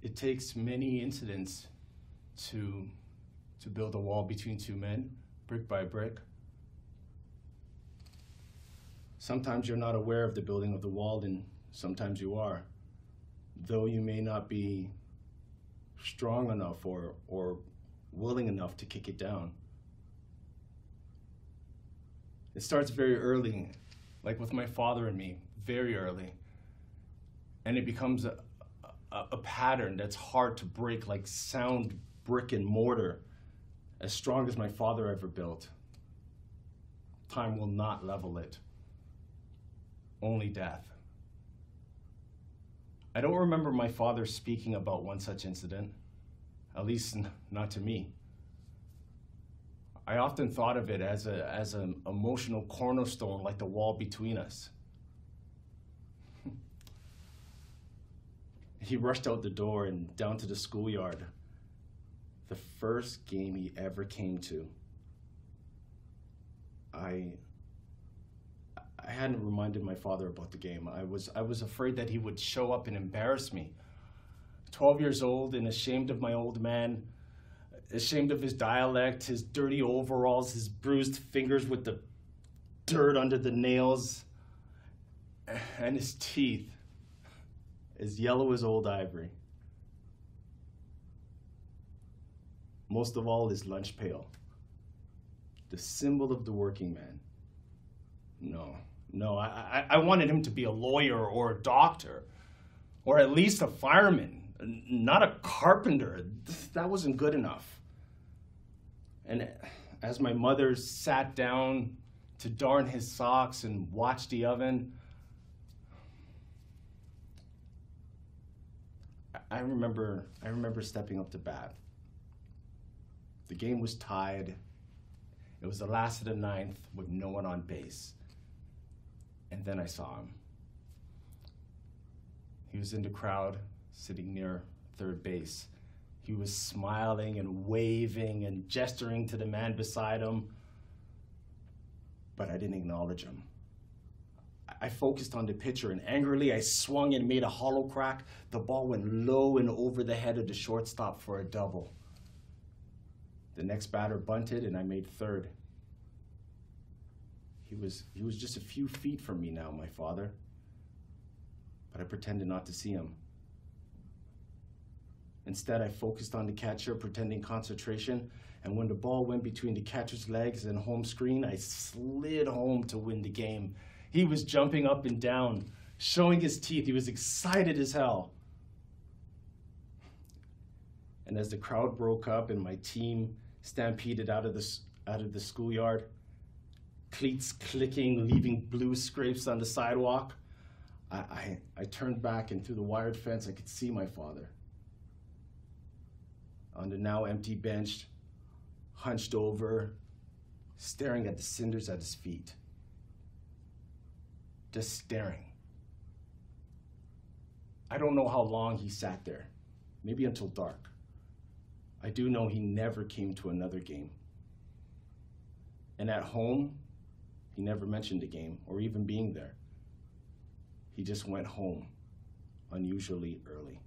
It takes many incidents to build a wall between two men, brick by brick. Sometimes you're not aware of the building of the wall, and sometimes you are. Though you may not be strong enough or willing enough to kick it down. It starts very early, like with my father and me, very early. And it becomes a pattern that's hard to break, like sound brick and mortar, as strong as my father ever built. Time will not level it. Only death. I don't remember my father speaking about one such incident, at least not to me. I often thought of it as an emotional cornerstone, like the wall between us. He rushed out the door and down to the schoolyard. The first game he ever came to. I hadn't reminded my father about the game. I was afraid that he would show up and embarrass me. 12 years old and ashamed of my old man, ashamed of his dialect, his dirty overalls, his bruised fingers with the dirt under the nails, and his teeth as yellow as old ivory. Most of all, his lunch pail, the symbol of the working man. No, I wanted him to be a lawyer or a doctor, or at least a fireman, not a carpenter. That wasn't good enough. And as my mother sat down to darn his socks and watch the oven, I remember stepping up to bat. The game was tied. It was the last of the ninth with no one on base. And then I saw him. He was in the crowd, sitting near third base. He was smiling and waving and gesturing to the man beside him, but I didn't acknowledge him. I focused on the pitcher, and angrily I swung and made a hollow crack. The ball went low and over the head of the shortstop for a double. The next batter bunted, and I made third. He was just a few feet from me now, my father, but I pretended not to see him. Instead, I focused on the catcher, pretending concentration, and when the ball went between the catcher's legs and home screen, I slid home to win the game. He was jumping up and down, showing his teeth. He was excited as hell. And as the crowd broke up and my team stampeded out of the schoolyard, cleats clicking, leaving blue scrapes on the sidewalk, I turned back, and through the wired fence I could see my father on the now empty bench, hunched over, staring at the cinders at his feet. Just staring. I don't know how long he sat there, maybe until dark. I do know he never came to another game. And at home, he never mentioned the game or even being there. He just went home unusually early.